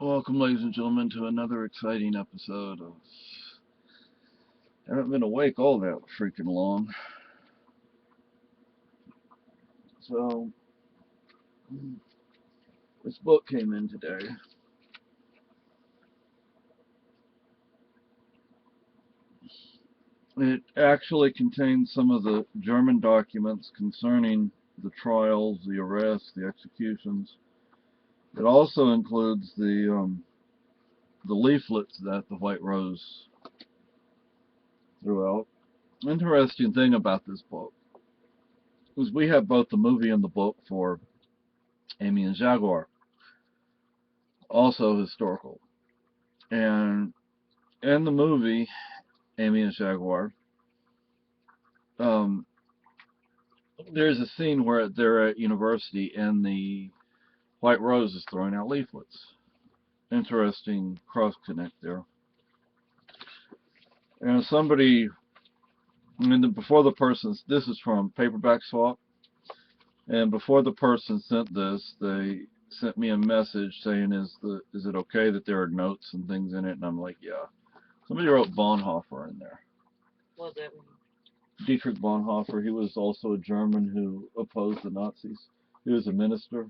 Welcome, ladies and gentlemen, to another exciting episode of. I haven't been awake all that freaking long. So, this book came in today. It actually contains some of the German documents concerning the trials, the arrests, the executions. It also includes the leaflets that the White Rose threw out. Interesting thing about this book is we have both the movie and the book for Amy and Jaguar, also historical. And in the movie, Amy and Jaguar, um, there's a scene where they're at university and the White Rose is throwing out leaflets. Interesting cross connect there. And somebody, before the person, this is from Paperback Swap, and before the person sent this, they sent me a message saying, is it okay that there are notes and things in it? And I'm like, yeah. Somebody wrote Bonhoeffer in there. What does that mean? Dietrich Bonhoeffer. He was also a German who opposed the Nazis. He was a minister.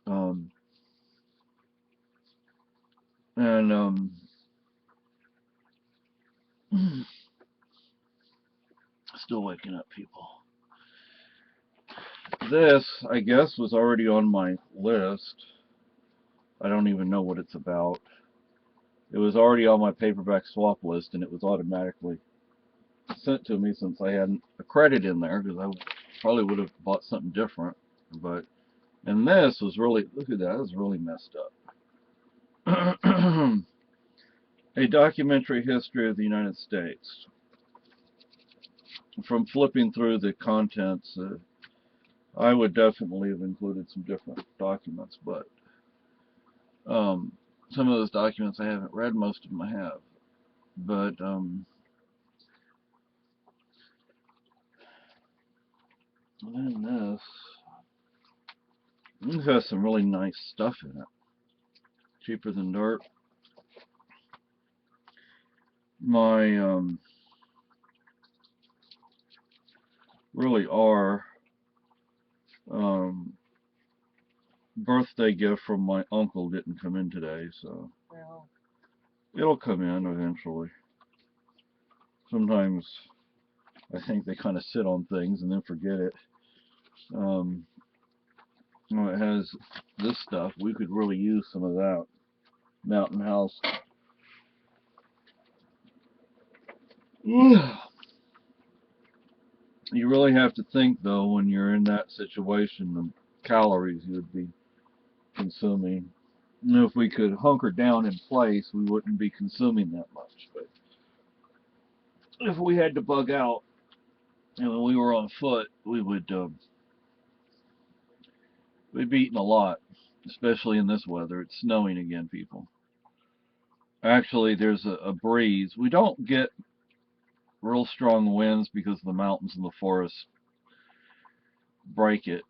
Um, and still waking up, people. This, I guess, was already on my list. I don't even know what it's about. It was already on my paperback swap list, and it was automatically sent to me since I hadn't a credit in there, because I probably would have bought something different. But and this was really, look at that, it was really messed up. A documentary history of the United States. From flipping through the contents, I would definitely have included some different documents, but some of those documents I haven't read, most of them I have. But then this has some really nice stuff in it. Cheaper than dirt. My really are um, birthday gift from my uncle didn't come in today, so Well, it'll come in eventually. Sometimes I think they kind of sit on things and then forget it. Um, it has this stuff. We could really use some of that. Mountain House. You really have to think, though, when you're in that situation, the calories you would be consuming. If we could hunker down in place, we wouldn't be consuming that much. But if we had to bug out, and when we were on foot, we'd be eating a lot, especially in this weather. It's snowing again, people. Actually, there's a breeze. We don't get real strong winds because the mountains and the forests break it,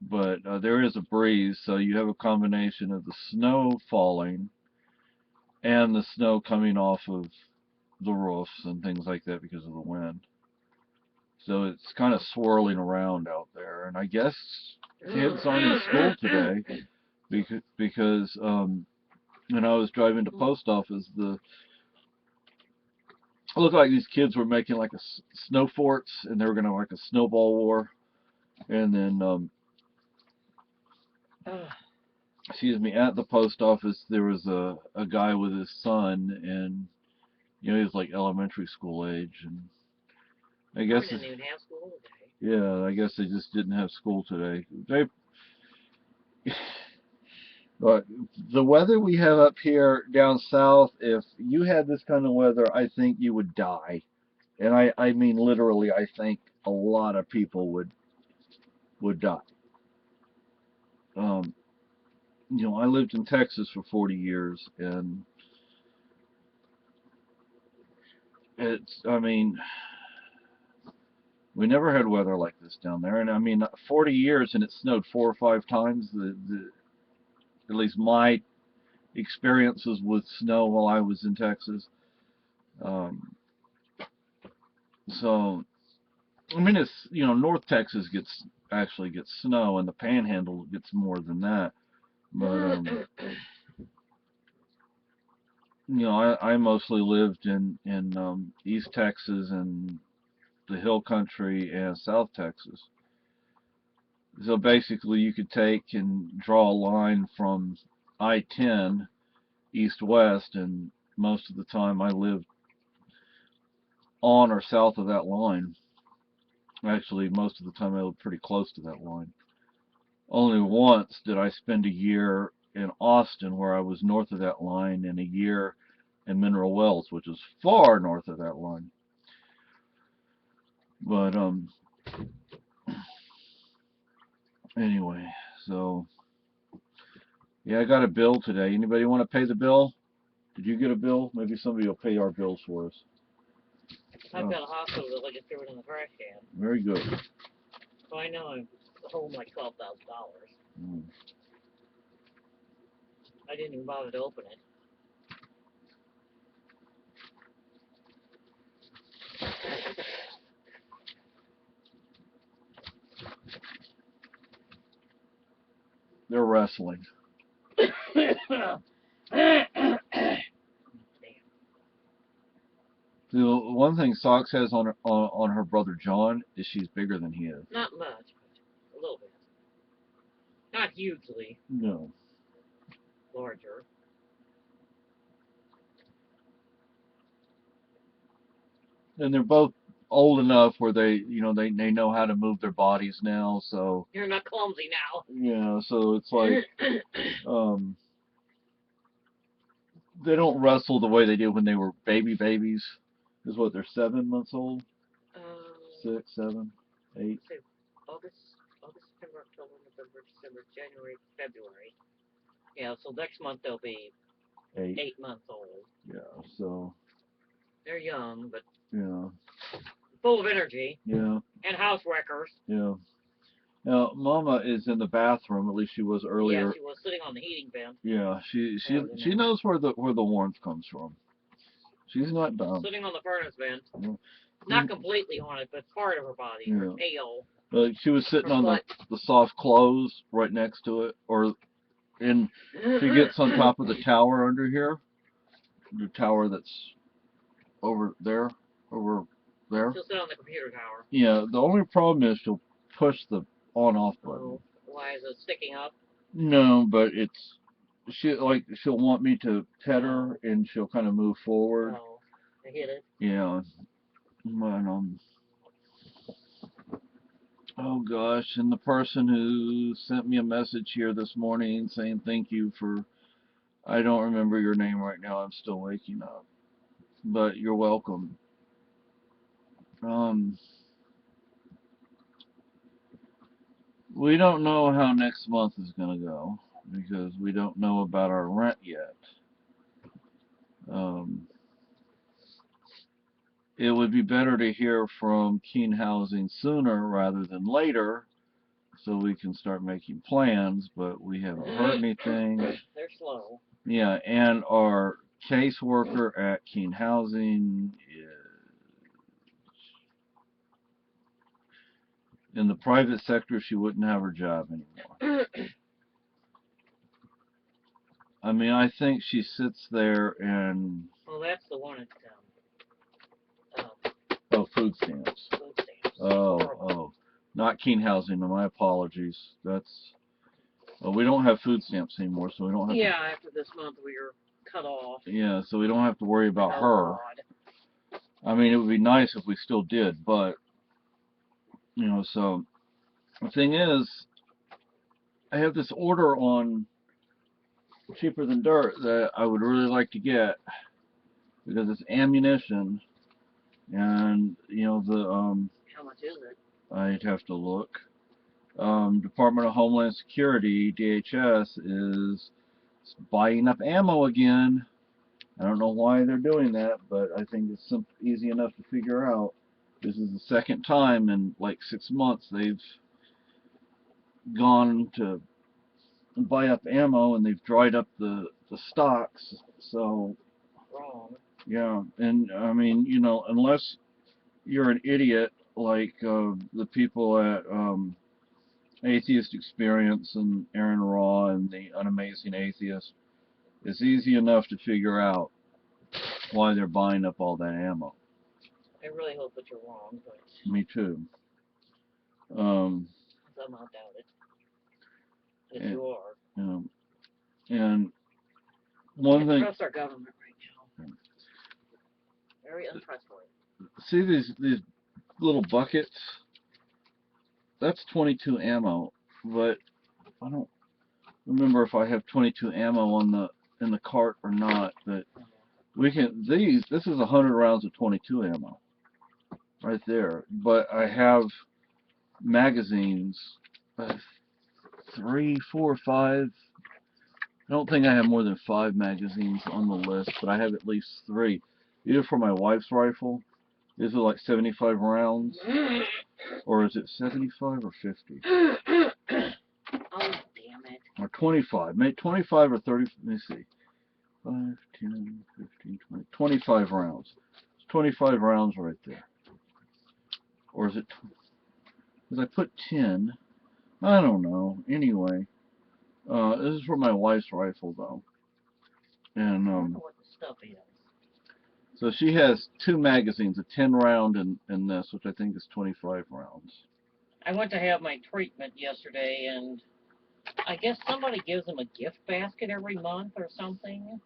but there is a breeze, so you have a combination of the snow falling and the snow coming off of the roofs and things like that because of the wind. So it's kind of swirling around out there, and I guess kids aren't in school today because when I was driving to post office, it looked like these kids were making like a snow forts, and they were gonna like a snowball war, and then excuse me, at the post office there was a guy with his son, and he was like elementary school age, and I we guess didn't even have school today. yeah, I guess they just didn't have school today. They but the weather we have up here down south, if you had this kind of weather, I think you would die. And I mean literally, I think a lot of people would die. Um, I lived in Texas for 40 years, and I mean, we never had weather like this down there. And I mean, 40 years and it snowed 4 or 5 times. at least my experiences with snow while I was in Texas. Um, so I mean, it's North Texas actually gets snow, and the Panhandle gets more than that. But I mostly lived in East Texas and the Hill Country and South Texas. So basically, you could take and draw a line from I-10 east-west, and most of the time I lived on or south of that line. Actually, most of the time I lived pretty close to that line. Only once did I spend a year in Austin, where I was north of that line, and a year in Mineral Wells, which is far north of that line. But anyway, so yeah, I got a bill today. Anybody want to pay the bill? Did you get a bill? Maybe somebody will pay our bills for us. I've got a hospital bill I just threw it in the trash can. Very good. So I know I'm home like $12,000. Mm. I didn't even bother to open it. They're wrestling. The one thing Socks has on her brother John is she's bigger than he is. Not much, but a little bit. Not hugely. No. Larger. And they're both old enough where they know how to move their bodies now, so You're not clumsy now. so it's like they don't wrestle the way they did when they were babies. Is what, they're 7 months old? 6, 7, 8. August, September, October, November, December, January, February. Yeah, so next month they'll be 8 months old. Yeah, so they're young, but full of energy. Yeah. And house wreckers. Yeah. Now, Mama is in the bathroom. At least she was earlier. Yeah, she was sitting on the heating vent. Yeah, she knows where the warmth comes from. She's not dumb. Sitting on the furnace vent. Yeah. Not completely on it, but part of her body, her tail. She was sitting on the soft clothes right next to it, and she gets on top of the tower under here, the tower that's over there. She'll sit on the computer tower. Yeah, the only problem is she'll push the on-off button. Oh, why is it sticking up? No, but she'll want me to pet her, and she'll kind of move forward. Oh, I hit it. Yeah, but oh gosh, and the person who sent me a message here this morning saying thank you for, I don't remember your name right now, I'm still waking up, but you're welcome. We don't know how next month is going to go because we don't know about our rent yet. It would be better to hear from Keene Housing sooner rather than later so we can start making plans, but we haven't heard anything. They're slow. Yeah, and our caseworker at Keene Housing is in the private sector. She wouldn't have her job anymore. I mean, I think she sits there and... Well, that's the one at food stamps. Food stamps. Oh, not Keene Housing. My apologies. That's... we don't have food stamps anymore, so we don't have to... after this month we are cut off. Yeah, so we don't have to worry about her. God. I mean, it would be nice if we still did, but, so... The thing is, I have this order on Cheaper Than Dirt that I would really like to get because it's ammunition, and how much is it? I'd have to look. Department of Homeland Security, DHS, is buying up ammo again. I don't know why they're doing that, but I think it's easy enough to figure out. This is the second time in like 6 months they've gone to buy up ammo, and they've dried up the stocks. So Wrong. yeah, and I mean, unless you're an idiot like the people at Atheist Experience and Aaron Raw and the Unamazing Atheist, it's easy enough to figure out why they're buying up all that ammo. I really hope that you're wrong, but Me too. Um, somehow doubt it. If and, you are. and one Can't thing, trust our government right now. Very untrustworthy. see these little buckets? That's 22 ammo, but I don't remember if I have 22 ammo in the cart or not. But we can this is 100 rounds of 22 ammo right there. But I have magazines, 3, 4, 5. I don't think I have more than 5 magazines on the list, but I have at least 3. Either for my wife's rifle. Is it like 75 rounds? Or is it 75 or 50? Oh, damn it. Or 25. Maybe 25 or 30. Let me see. 5, 10, 15, 20. 25 rounds. It's 25 rounds right there. Or is it? Because I put 10. I don't know. Anyway. This is for my wife's rifle, though. And, I don't know what the stuff is. so she has 2 magazines, a 10 round and this, which I think is 25 rounds. I went to have my treatment yesterday, and I guess somebody gives them a gift basket every month or something.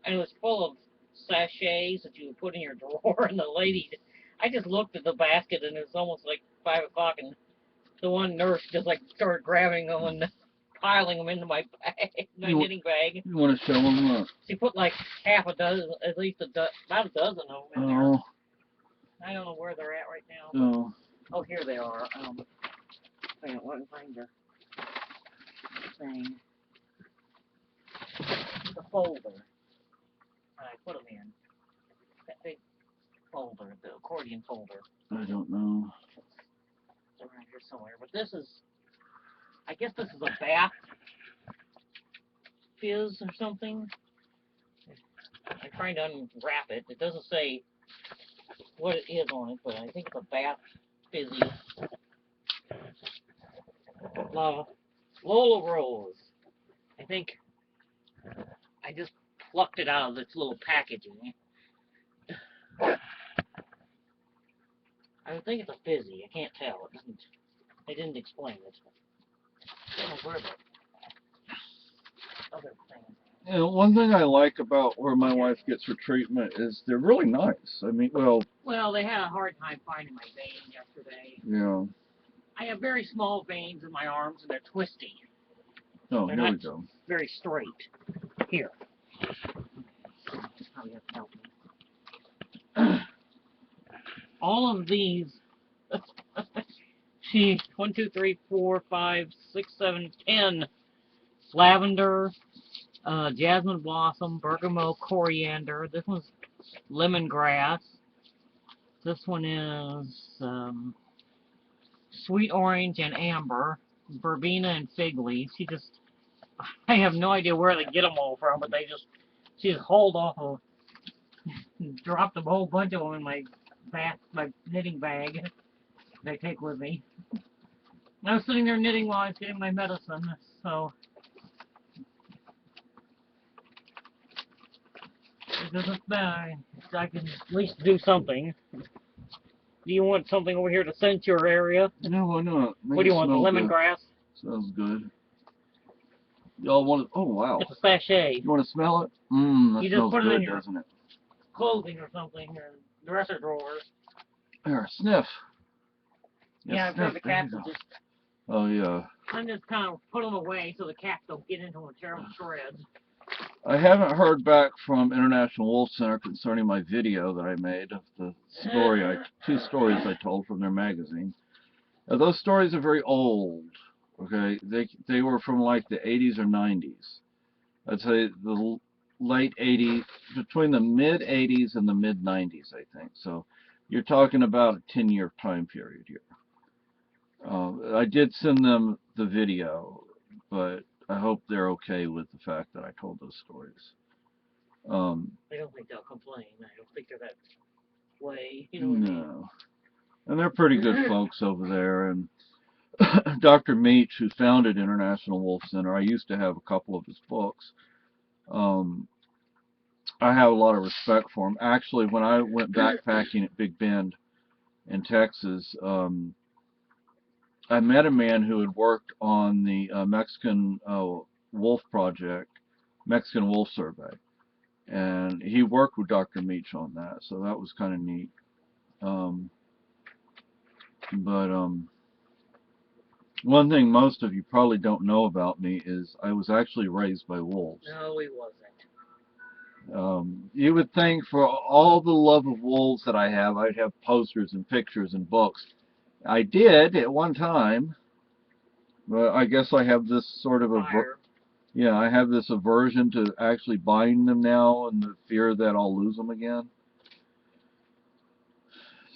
And it was full of sachets that you would put in your drawer, and the lady, I just looked at the basket, and it was almost like 5 o'clock, and the one nurse just like started grabbing them and piling them into my bag, my knitting bag. You want to show them? Look. She put like half a dozen, at least about a dozen of them in there. Oh. I don't know where they're at right now. Oh. Oh, here they are. I can't find the thing. The folder. I put them in. That big folder, the accordion folder. I don't know. It's around here somewhere. But this is, I guess this is a bath fizz or something. I'm trying to unwrap it. It doesn't say what it is on it, but I think it's a bath fizzy. Lola Rose. I think I just plucked it out of its little packaging. I think it's a fizzy. I can't tell. They didn't explain it. I don't know where the other thing. You know, one thing I like about where my wife gets her treatment is they're really nice. I mean, well, they had a hard time finding my vein yesterday. Yeah. I have very small veins in my arms, and they're twisty. Oh, they're here we not go. very straight. Here. Probably have to help me. All of these. She 1, 2, 3, 4, 5, 6, 7, 10. Lavender, jasmine blossom, bergamot, coriander. This one's lemongrass. This one is sweet orange and amber, verbena and fig leaf. I have no idea where they get them all from, but she just hauled off dropped a whole bunch of them in my knitting bag that I take with me. I was sitting there knitting while I was getting my medicine, so it doesn't matter. I can at least do something. Do you want something over here to scent your area? No, why not? What do you want, the lemongrass? Sounds good. Y'all want it? Oh, wow. It's a sachet. You want to smell it? Mmm, that you smells just put it good, in your doesn't it? clothing or something, or dresser drawers. Here, sniff. Yeah, I'm sure the cats will just... Oh, yeah. I'm just kind of put them away so the cats don't get into them and tear them to shreds. I haven't heard back from International Wolf Center concerning my video that I made of the story, 2 stories I told from their magazine. Now, those stories are very old, okay? They were from like the 80s or 90s. I'd say the late 80s, between the mid-80s and the mid-90s, I think. So you're talking about a 10-year time period here. I did send them the video, but I hope they're okay with the fact that I told those stories. I don't think they'll complain. I don't think they're that way. You know what I mean? No. And they're pretty good folks over there. And Dr. Meach, who founded International Wolf Center, I used to have a couple of his books. Um, I have a lot of respect for him. Actually, when I went backpacking at Big Bend in Texas, I met a man who had worked on the Mexican Wolf Project, Mexican Wolf Survey, and he worked with Dr. Meach on that, so that was kind of neat. Um, but one thing most of you probably don't know about me is I was actually raised by wolves. No, he wasn't. You would think for all the love of wolves that I have, I'd have posters and pictures and books. I did at one time, but I guess I have this sort of yeah, I have this aversion to actually buying them now and the fear that I'll lose them again.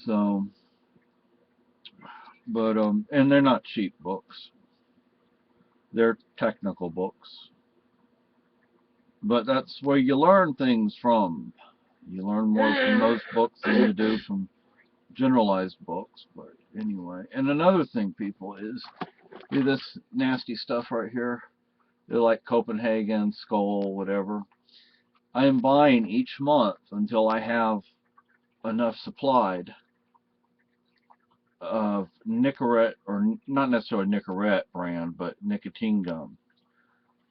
So, but and they're not cheap books. They're technical books. But that's where you learn things from. You learn more from those books than you do from generalized books. But anyway, and another thing, people, is this nasty stuff right here. They're like Copenhagen, Skull, whatever. I am buying each month until I have enough supplied of Nicorette, or not necessarily Nicorette brand, but nicotine gum.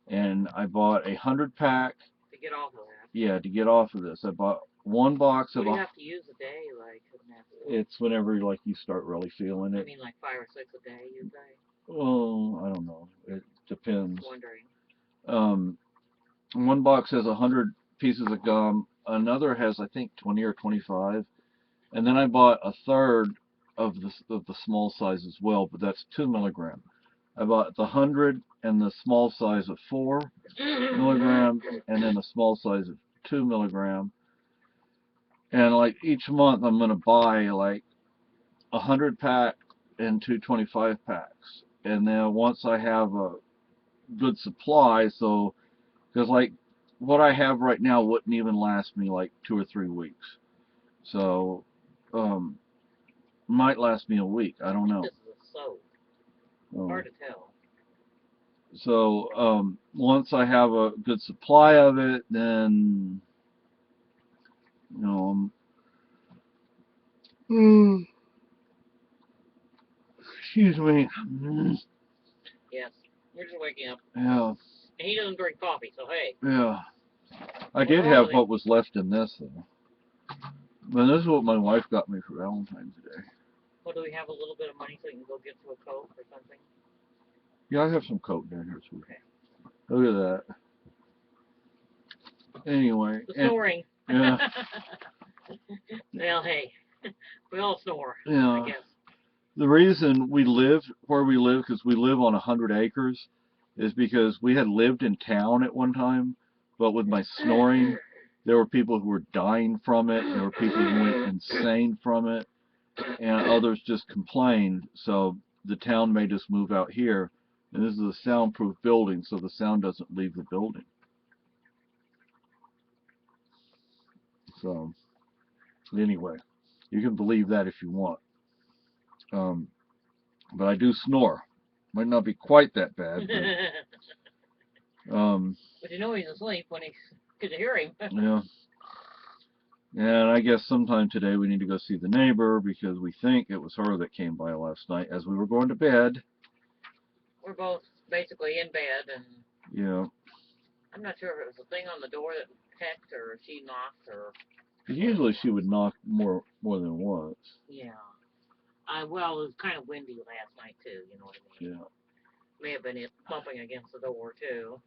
And I bought 100 pack. To get off of that. Yeah, to get off of this. I bought one box What of do you have to use a day, like? It's whenever like you start really feeling it. I mean, like 5 or 6 a day, you say? Well, I don't know. It depends. I'm wondering. One box has 100 pieces of gum. Another has, I think, 20 or 25. And then I bought a third of the small size as well, but that's 2 milligram. I bought the 100 and the small size of 4 milligrams, and then a small size of 2 milligram. And like each month, I'm gonna buy like 100 pack and 225 packs. And then once I have a good supply, so because like what I have right now wouldn't even last me like 2 or 3 weeks. So might last me a week. I don't know. This is so hard to tell. So once I have a good supply of it, then you know, excuse me. Yes, we're just waking up. Yeah. And he doesn't drink coffee, so hey. Yeah. I did have what was left in this though. But this is what my wife got me for Valentine's Day. Well, do we have a little bit of money so you can go get to a Coke or something? Yeah, I have some Coke down here too. Okay. Look at that. Anyway. The snoring. Yeah. Well, hey, we all snore. Yeah. I guess. The reason we live where we live, because we live on 100 acres, is because we had lived in town at one time, but with my snoring, there were people who were dying from it, there were people who went insane from it, and others just complained, so the town made us move out here, and this is a soundproof building, so the sound doesn't leave the building. So, anyway, you can believe that if you want. But I do snore. Might not be quite that bad, but but you know he's asleep when you hear him. Yeah. And I guess sometime today we need to go see the neighbor because we think it was her that came by last night as we were going to bed. We're both basically in bed, and Yeah. I'm not sure if it was a thing on the door that pecked or if she knocked or. Usually she would knock more than once. Yeah. Well, it was kind of windy last night too. You know what I mean? Yeah. May have been it bumping against the door too.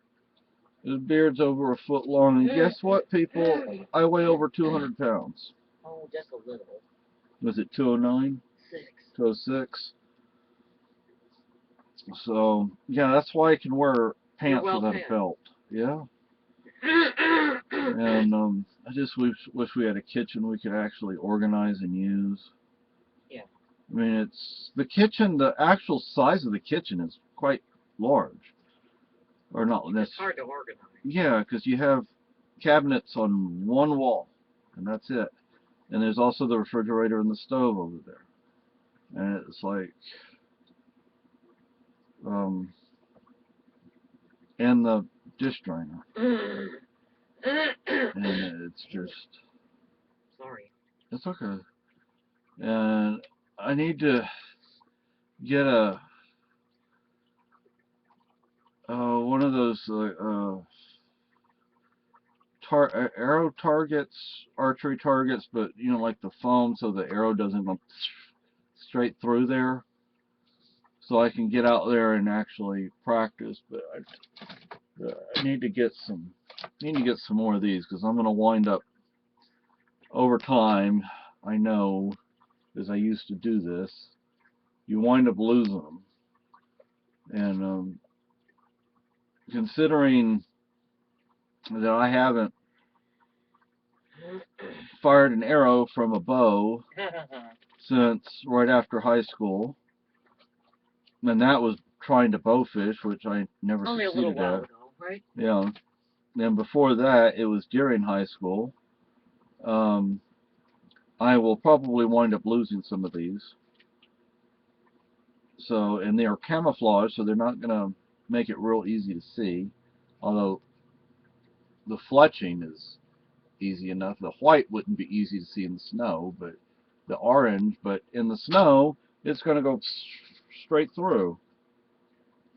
His beard's over a foot long, and guess what, people? I weigh over 200 pounds. Oh, just a little. Was it 209? 206? So, yeah, that's why I can wear pants without a belt. Yeah. And I just wish we had a kitchen we could actually organize and use. Yeah. I mean, it's the kitchen, the actual size of the kitchen is quite large. or not It's this. hard to organize. Yeah, because you have cabinets on one wall, and that's it. And there's also the refrigerator and the stove over there. And it's like, um, and the dish drainer. And it's just, Sorry. it's okay. And I need to get a, one of those, arrow targets, archery targets, but you know, like the foam, so the arrow doesn't go straight through there. So I can get out there and actually practice. But I need to get some, more of these because I'm going to wind up over time. I know, because I used to do this. You wind up losing them, and considering that I haven't fired an arrow from a bow since right after high school, and that was trying to bowfish, which I never Only a little succeeded while at. ago, right? Yeah. And before that, it was during high school. Um, I will probably wind up losing some of these. So, and they are camouflaged, so they're not going to make it real easy to see. Although the fletching is easy enough. The white wouldn't be easy to see in the snow, but the orange, but in the snow, it's going to go straight through.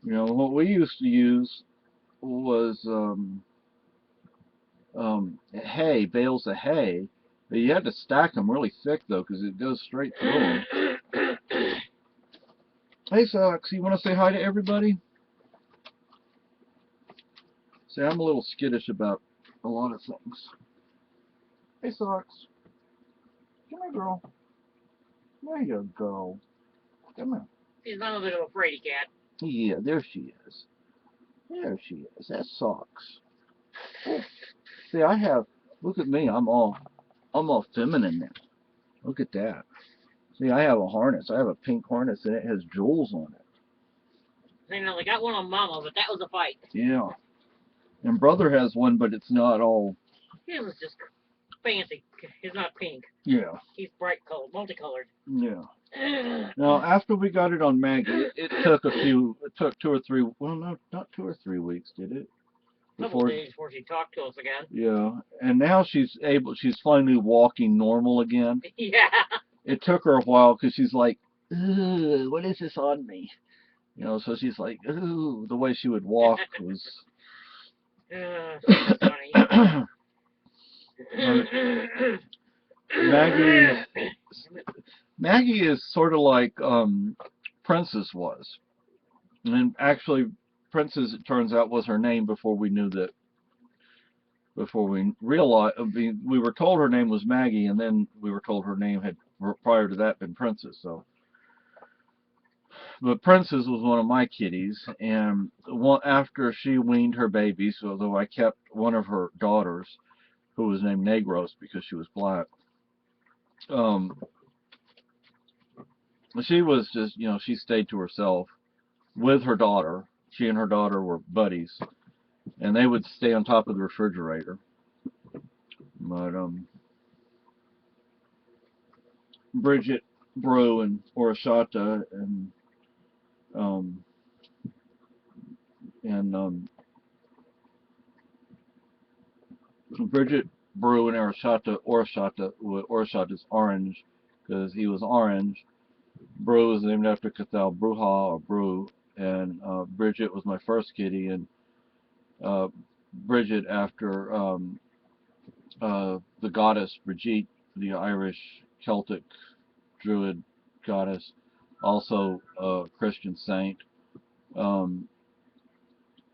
You know, what we used to use was hay, bales of hay. But you had to stack them really thick, though, because it goes straight through them. Hey, Sox, you want to say hi to everybody? See, I'm a little skittish about a lot of things. Hey, Sox. Come here, girl. There you go. Come here. She's not a bit of a fraidy cat. Yeah, there she is. There she is. That's Sox. Oh, see, I have. Look at me. I'm all feminine now. Look at that. See, I have a harness. I have a pink harness, and it has jewels on it. They only got one on Mama, but that was a fight. Yeah. And brother has one, but it's not all. His was just fancy. He's not pink. Yeah. He's bright colored, multicolored. Yeah. Now, after we got it on Maggie, it took a few. It took 2 or 3. Well, no, not 2 or 3 weeks, did it? Couple days before she talked to us again. Yeah. And now she's finally walking normal again. Yeah. It took her a while because she's like, "Ugh, what is this on me?" You know, so she's like, "Ooh," the way she would walk was. That's funny. Maggie is sort of like Princess was, and actually, Princess, it turns out, was her name before we knew that. Before we realized, we were told her name was Maggie, and then we were told her name had prior to that been Princess. So, but Princess was one of my kitties, and after she weaned her babies, although I kept one of her daughters, who was named Negros because she was black. She was just, you know, she stayed to herself with her daughter. She and her daughter were buddies, and they would stay on top of the refrigerator. But Bridget, Brew, and Orishata, um, and Bridget, Brew, and Orishata's orange because he was orange. Brew was named after Cathal Bruja or Brew, and Bridget was my first kitty, and Bridget after the goddess Brigitte, the Irish Celtic Druid goddess, also a Christian saint. Um,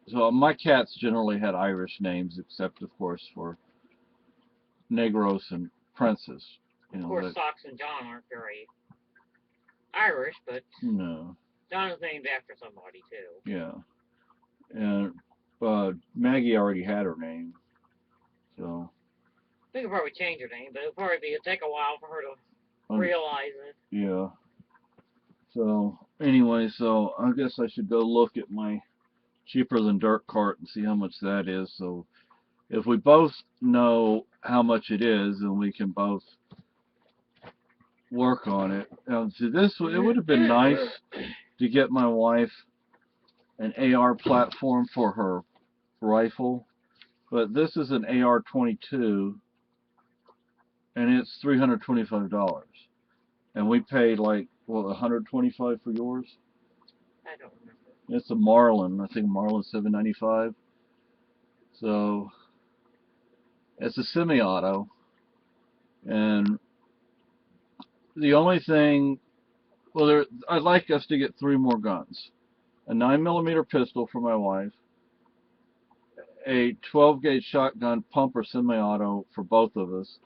so my cats generally had Irish names, except of course for Negros and Princess. Of course, Sox and John aren't very Irish, but no. John is named after somebody too. Yeah, and Maggie already had her name, so. We could probably change her name, but it'll probably take a while for her to realize it. Yeah. So anyway, so I guess I should go look at my cheaper than dirt cart and see how much that is. So if we both know how much it is, and we can both work on it. See, it would have been nice to get my wife an AR platform for her rifle, but this is an AR-22, and it's $325, and we paid like what, $125 for yours. I don't remember. It's a Marlin. I think Marlin $795. So it's a semi-auto, and the only thing, well, I'd like us to get 3 more guns: a 9mm pistol for my wife, a 12-gauge shotgun pump or semi-auto for both of us,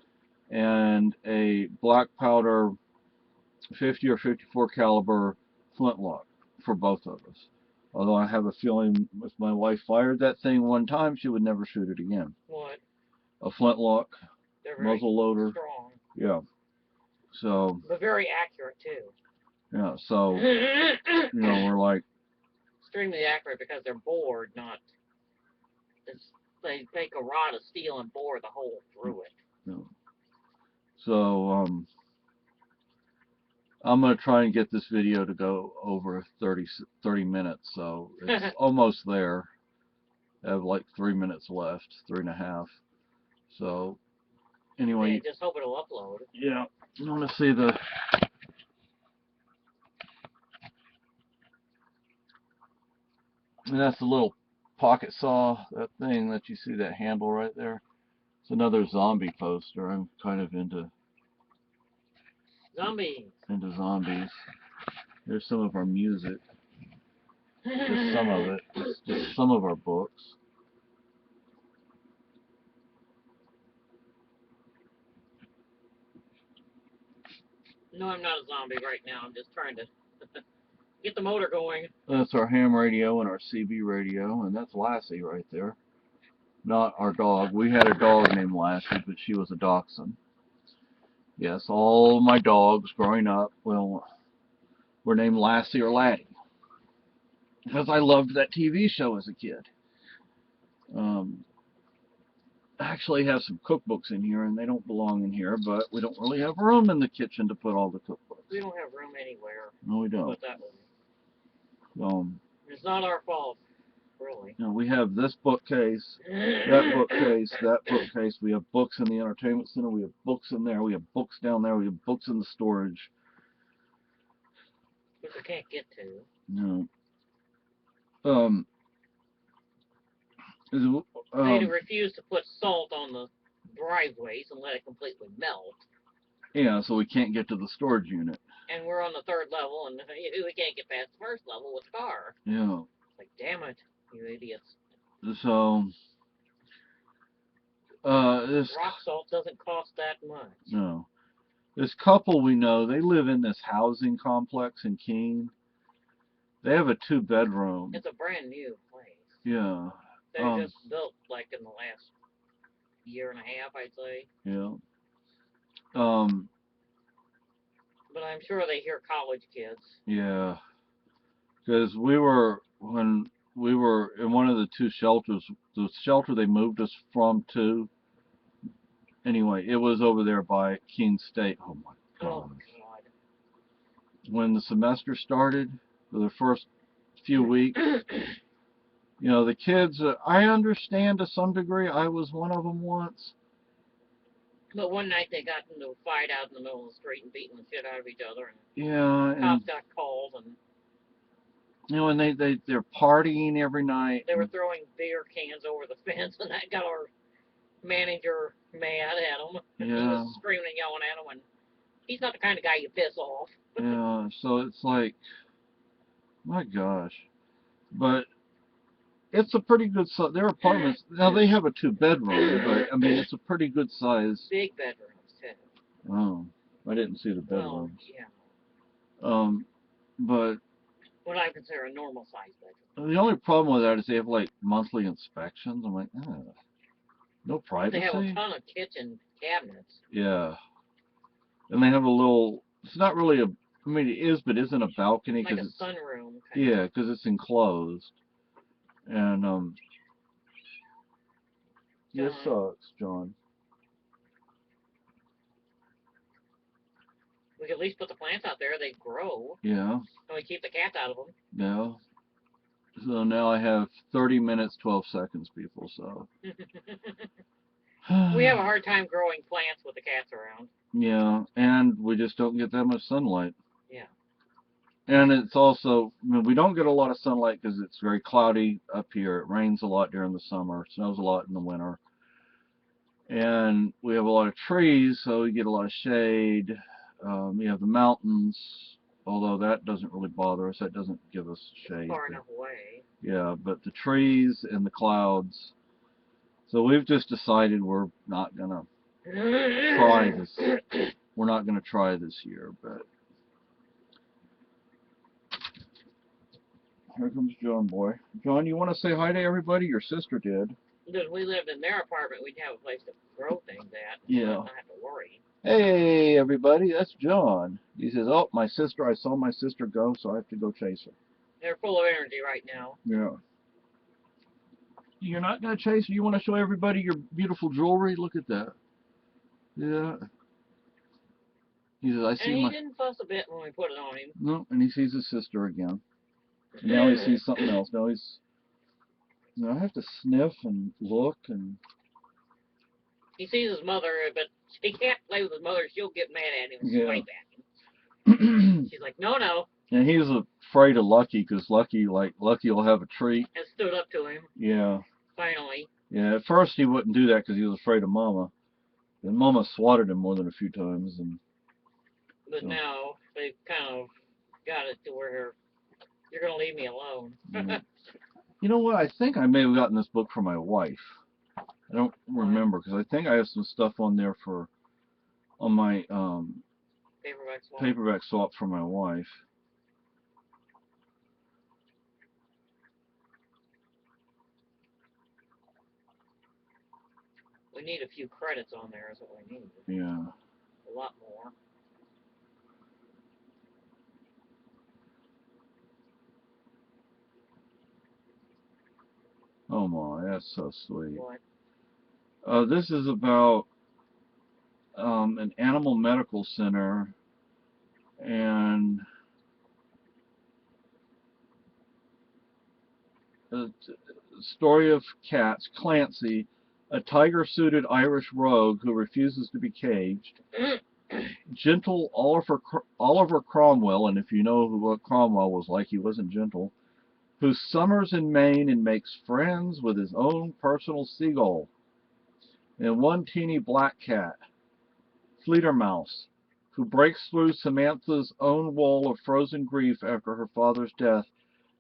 and a black powder 50 or 54 caliber flintlock for both of us. Although I have a feeling if my wife fired that thing one time, she would never shoot it again. What? A flintlock, They're very muzzle loader. strong. Yeah. So. But very accurate too. Yeah. So we're like. Extremely accurate because they're bored, not. They make a rod of steel and bore the hole through it. Yeah. So I'm going to try and get this video to go over 30 minutes, so it's almost there. I have like 3 minutes left, 3.5. So, anyway. Yeah, just hope it'll upload. Yeah, I want to see the... And that's the little pocket saw, that thing that you see, that handle right there. It's another zombie poster. I'm kind of into... Zombies. Zombies. There's some of our music. Just some of it. Just some of our books. No, I'm not a zombie right now. I'm just trying to get the motor going. That's our ham radio and our CB radio, and that's Lassie right there. Not our dog. We had a dog named Lassie, but she was a dachshund. Yes, all my dogs growing up, well, were named Lassie or Laddie. Because I loved that TV show as a kid. I actually have some cookbooks in here, and they don't belong in here, but we don't really have room in the kitchen to put all the cookbooks. We don't have room anywhere. No, we don't. Put that one. It's not our fault, really. We have this bookcase, that bookcase, that bookcase. We have books in the entertainment center. We have books in there. We have books down there. We have books in the storage. Which we can't get to. No. They refuse to put salt on the driveways and let it completely melt. Yeah, so we can't get to the storage unit. And we're on the 3rd level, and we can't get past the 1st level with the car. Yeah. It's like, damn it, you idiots. So, this rock salt doesn't cost that much. No. This couple we know, they live in this housing complex in Keene. They have a 2-bedroom. It's a brand new place. Yeah. They just built like in the last year and a half, I'd say. Yeah. But I'm sure they hear college kids. Yeah. Because when we were in one of the 2 shelters, the shelter they moved us from to, anyway, it was over there by Keene State. Oh my God. Oh God. When the semester started, for the first few weeks, the kids, I understand to some degree. I was one of them once. But one night they got into a fight out in the middle of the street and beating the shit out of each other. And yeah. Cops got called and. And they're partying every night. They were throwing beer cans over the fence, and that got our manager mad at them. Yeah. He was screaming and yelling at them, and he's not the kind of guy you piss off. Yeah, so it's like, my gosh. But it's a pretty good size. Their apartments, now they have a 2-bedroom, but I mean, it's a pretty good size. Big bedrooms, too. Oh, I didn't see the bedrooms. Well, yeah. But what I consider a normal size bedroom. The only problem with that is they have like monthly inspections. I'm like, no privacy. They have a ton of kitchen cabinets. Yeah. And they have a little, it's not really a, it is, but isn't a balcony. Like a sunroom. Yeah, because it's enclosed. And John. this sucks, John. We could at least put the plants out there. They grow. Yeah. And we keep the cats out of them. Yeah. So now I have 30 minutes, 12 seconds, people. So. We have a hard time growing plants with the cats around. Yeah, and we just don't get that much sunlight. Yeah. And it's also, I mean, we don't get a lot of sunlight because it's very cloudy up here. It rains a lot during the summer, snows a lot in the winter. And we have a lot of trees, so we get a lot of shade. We have the mountains, although that doesn't really bother us. That doesn't give us shade. Far enough away. Yeah, but the trees and the clouds. So we've just decided we're not going to try this. We're not going to try this year, but here comes John, boy. John, you want to say hi to everybody? Your sister did. If we lived in their apartment, we'd have a place to grow things at. Yeah. Not have to worry. Hey, everybody, that's John. He says, oh, my sister, I saw my sister go, so I have to go chase her. They're full of energy right now. Yeah. You're not going to chase her? You want to show everybody your beautiful jewelry? Look at that. Yeah. He says, I see and he my... didn't fuss a bit when we put it on him. No, and he sees his sister again. And now he sees something else. Now he's... You know, I have to sniff and look and... He sees his mother, but he can't play with his mother. She'll get mad at him and swipe at him. She's like, no, no. And he's afraid of Lucky because Lucky will have a treat. And stood up to him. Yeah. Finally. Yeah, at first he wouldn't do that because he was afraid of Mama. And Mama swatted him more than a few times. But so. Now they've kind of got it to where you're going to leave me alone. Yeah. You know what? I think I may have gotten this book for my wife. I don't remember because I think I have some stuff on there on my paperback swap for my wife. We need a few credits on there is what we need. Yeah. A lot more. Oh my, that's so sweet. What? This is about an animal medical center and a story of cats. Clancy, a tiger-suited Irish rogue who refuses to be caged. Gentle Oliver Cromwell, and if you know what Cromwell was like, he wasn't gentle, who summers in Maine and makes friends with his own personal seagull. And one teeny black cat, Fledermaus, who breaks through Samantha's own wall of frozen grief after her father's death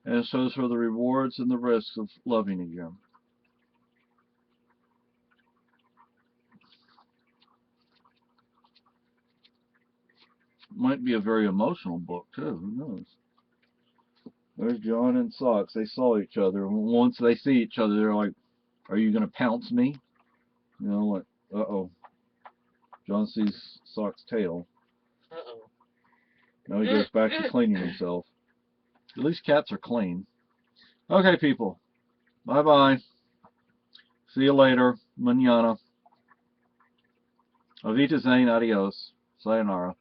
and shows her the rewards and the risks of loving again. Might be a very emotional book, too. Who knows? There's John and Socks. They saw each other. Once they see each other, they're like, are you going to pounce me? You know, like, uh-oh. John sees Sock's tail. Uh-oh. Now he goes back to cleaning himself. At least cats are clean. Okay, people. Bye-bye. See you later. Mañana. Avita Zane. Adios. Sayonara.